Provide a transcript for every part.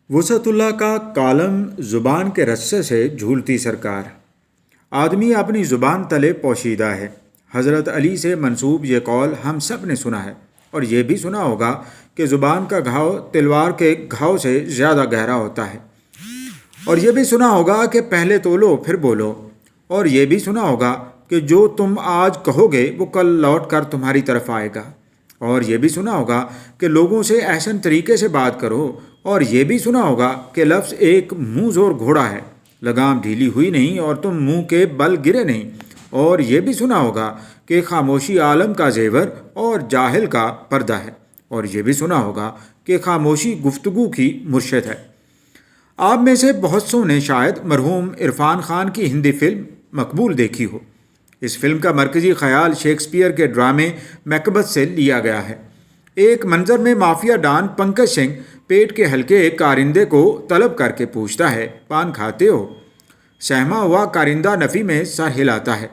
وسعت اللہ کا کالم زبان کے رسے سے جھولتی سرکار۔ آدمی اپنی زبان تلے پوشیدہ ہے۔ حضرت علی سے منسوب یہ قول ہم سب نے سنا ہے، اور یہ بھی سنا ہوگا کہ زبان کا گھاؤ تلوار کے گھاؤ سے زیادہ گہرا ہوتا ہے، اور یہ بھی سنا ہوگا کہ پہلے تولو پھر بولو، اور یہ بھی سنا ہوگا کہ جو تم آج کہو گے وہ کل لوٹ کر تمہاری طرف آئے گا، اور یہ بھی سنا ہوگا کہ لوگوں سے احسن طریقے سے بات کرو، اور یہ بھی سنا ہوگا کہ لفظ ایک منہ زور گھوڑا ہے، لگام ڈھیلی ہوئی نہیں اور تم منہ کے بل گرے نہیں، اور یہ بھی سنا ہوگا کہ خاموشی عالم کا زیور اور جاہل کا پردہ ہے، اور یہ بھی سنا ہوگا کہ خاموشی گفتگو کی مرشد ہے۔ آپ میں سے بہت سوں نے شاید مرحوم عرفان خان کی ہندی فلم مقبول دیکھی ہو۔ اس فلم کا مرکزی خیال شیکسپیئر کے ڈرامے میکبتھ سے لیا گیا ہے۔ ایک منظر میں مافیا ڈان پنکج سنگھ پیٹ کے ہلکے ایک کارندے کو طلب کر کے پوچھتا ہے، پان کھاتے ہو؟ سہما ہوا کارندہ نفی میں سر ہلاتا ہے۔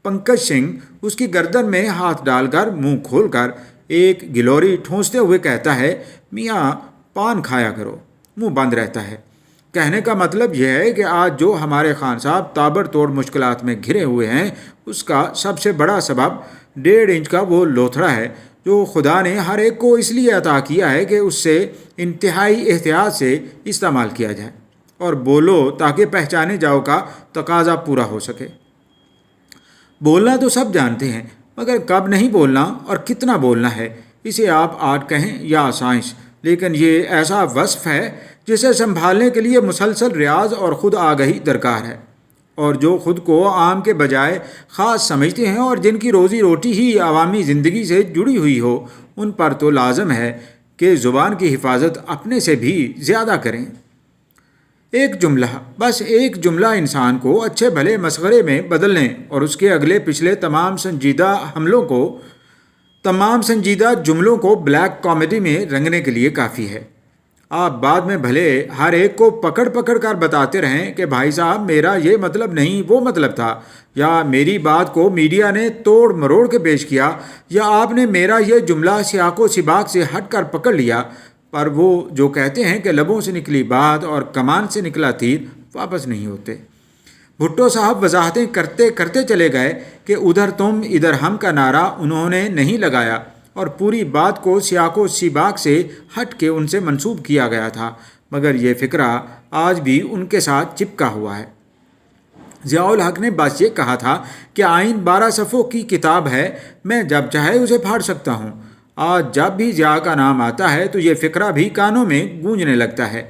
پنکج سنگھ اس کی گردن میں ہاتھ ڈال کر منہ کھول کر ایک گلوری ٹھونستے ہوئے کہتا ہے، میاں پان کھایا کرو، منہ بند رہتا ہے۔ کہنے کا مطلب یہ ہے کہ آج جو ہمارے خان صاحب تابڑ توڑ مشکلات میں گھرے ہوئے ہیں، اس کا سب سے بڑا سبب 1.5 انچ کا وہ لوتھڑا ہے جو خدا نے ہر ایک کو اس لیے عطا کیا ہے کہ اس سے انتہائی احتیاط سے استعمال کیا جائے، اور بولو تاکہ پہچانے جاؤ کا تقاضا پورا ہو سکے۔ بولنا تو سب جانتے ہیں، مگر کب نہیں بولنا اور کتنا بولنا ہے، اسے آپ آرٹ کہیں یا سائنس، لیکن یہ ایسا وصف ہے جسے سنبھالنے کے لیے مسلسل ریاض اور خود آگہی درکار ہے، اور جو خود کو عام کے بجائے خاص سمجھتے ہیں اور جن کی روزی روٹی ہی عوامی زندگی سے جڑی ہوئی ہو، ان پر تو لازم ہے کہ زبان کی حفاظت اپنے سے بھی زیادہ کریں۔ ایک جملہ، بس ایک جملہ انسان کو اچھے بھلے مسخرے میں بدلنے اور اس کے اگلے پچھلے تمام سنجیدہ جملوں کو بلیک کامیڈی میں رنگنے کے لیے کافی ہے۔ آپ بعد میں بھلے ہر ایک کو پکڑ پکڑ کر بتاتے رہیں کہ بھائی صاحب میرا یہ مطلب نہیں وہ مطلب تھا، یا میری بات کو میڈیا نے توڑ مروڑ کے پیش کیا، یا آپ نے میرا یہ جملہ سیاق و سباق سے ہٹ کر پکڑ لیا، پر وہ جو کہتے ہیں کہ لبوں سے نکلی بات اور کمان سے نکلا تیر واپس نہیں ہوتے۔ بھٹو صاحب وضاحتیں کرتے کرتے چلے گئے کہ ادھر تم ادھر ہم کا نعرہ انہوں نے نہیں لگایا، اور پوری بات کو سیاق و سباق سے ہٹ کے ان سے منسوب کیا گیا تھا، مگر یہ فقرہ آج بھی ان کے ساتھ چپکا ہوا ہے۔ ضیاء الحق نے بس یہ کہا تھا کہ آئین 12 صفوں کی کتاب ہے، میں جب چاہے اسے پھاڑ سکتا ہوں۔ آج جب بھی ضیاء کا نام آتا ہے تو یہ فقرہ بھی کانوں میں گونجنے لگتا ہے۔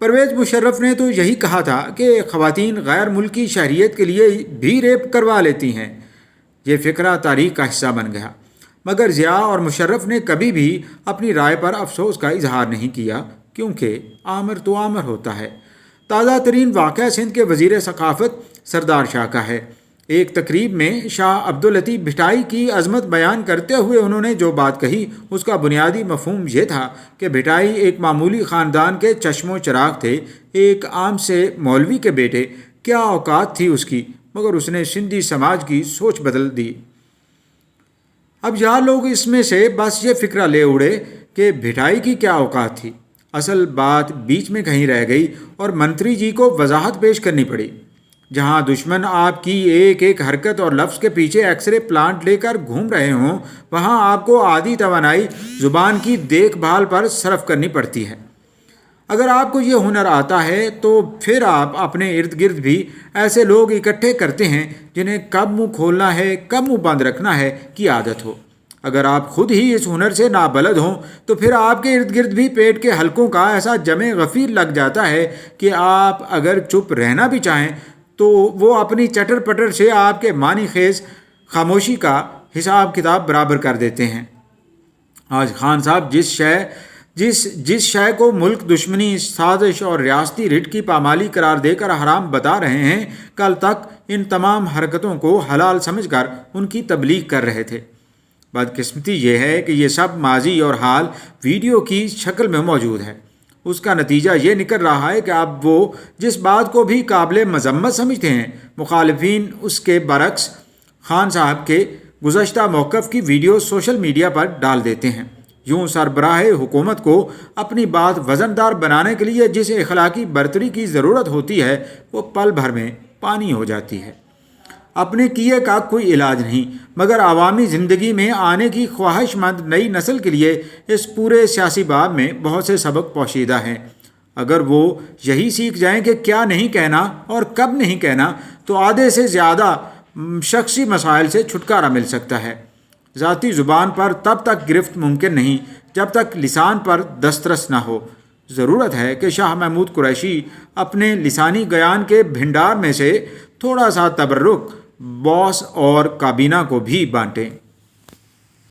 پرویز مشرف نے تو یہی کہا تھا کہ خواتین غیر ملکی شہریت کے لیے بھی ریپ کروا لیتی ہیں۔ یہ فقرہ تاریخ کا حصہ بن گیا، مگر ضیاء اور مشرف نے کبھی بھی اپنی رائے پر افسوس کا اظہار نہیں کیا، کیونکہ آمر تو آمر ہوتا ہے۔ تازہ ترین واقعہ سندھ کے وزیر ثقافت سردار شاہ کا ہے۔ ایک تقریب میں شاہ عبداللطیف بھٹائی کی عظمت بیان کرتے ہوئے انہوں نے جو بات کہی، اس کا بنیادی مفہوم یہ تھا کہ بھٹائی ایک معمولی خاندان کے چشم و چراغ تھے، ایک عام سے مولوی کے بیٹے، کیا اوقات تھی اس کی، مگر اس نے سندھی سماج کی سوچ بدل دی۔ اب یہاں لوگ اس میں سے بس یہ فکرہ لے اڑے کہ بھٹائی کی کیا اوقات تھی، اصل بات بیچ میں کہیں رہ گئی اور منتری جی کو وضاحت پیش کرنی پڑی۔ جہاں دشمن آپ کی ایک ایک حرکت اور لفظ کے پیچھے ایکس رے پلانٹ لے کر گھوم رہے ہوں، وہاں آپ کو آدھی توانائی زبان کی دیکھ بھال پر صرف کرنی پڑتی ہے۔ اگر آپ کو یہ ہنر آتا ہے تو پھر آپ اپنے ارد گرد بھی ایسے لوگ اکٹھے کرتے ہیں جنہیں کب منہ کھولنا ہے کب منہ بند رکھنا ہے کی عادت ہو۔ اگر آپ خود ہی اس ہنر سے نابلد ہوں تو پھر آپ کے ارد گرد بھی پیٹ کے حلقوں کا ایسا جمع غفیر لگ جاتا ہے کہ آپ اگر چپ رہنا بھی چاہیں تو وہ اپنی چٹر پٹر سے آپ کے معنی خیز خاموشی کا حساب کتاب برابر کر دیتے ہیں۔ آج خان صاحب جس شے کو ملک دشمنی سازش اور ریاستی رٹ کی پامالی قرار دے کر حرام بتا رہے ہیں، کل تک ان تمام حرکتوں کو حلال سمجھ کر ان کی تبلیغ کر رہے تھے۔ بدقسمتی یہ ہے کہ یہ سب ماضی اور حال ویڈیو کی شکل میں موجود ہے۔ اس کا نتیجہ یہ نکل رہا ہے کہ اب وہ جس بات کو بھی قابل مذمت سمجھتے ہیں، مخالفین اس کے برعکس خان صاحب کے گزشتہ موقف کی ویڈیو سوشل میڈیا پر ڈال دیتے ہیں۔ یوں سربراہ حکومت کو اپنی بات وزندار بنانے کے لیے جس اخلاقی برتری کی ضرورت ہوتی ہے وہ پل بھر میں پانی ہو جاتی ہے۔ اپنے کیے کا کوئی علاج نہیں، مگر عوامی زندگی میں آنے کی خواہش مند نئی نسل کے لیے اس پورے سیاسی باب میں بہت سے سبق پوشیدہ ہیں۔ اگر وہ یہی سیکھ جائیں کہ کیا نہیں کہنا اور کب نہیں کہنا تو آدھے سے زیادہ شخصی مسائل سے چھٹکارا مل سکتا ہے۔ ذاتی زبان پر تب تک گرفت ممکن نہیں جب تک لسان پر دسترس نہ ہو۔ ضرورت ہے کہ شاہ محمود قریشی اپنے لسانی گیان کے بھنڈار میں سے تھوڑا سا تبرک باس اور کابینہ کو بھی بانٹیں۔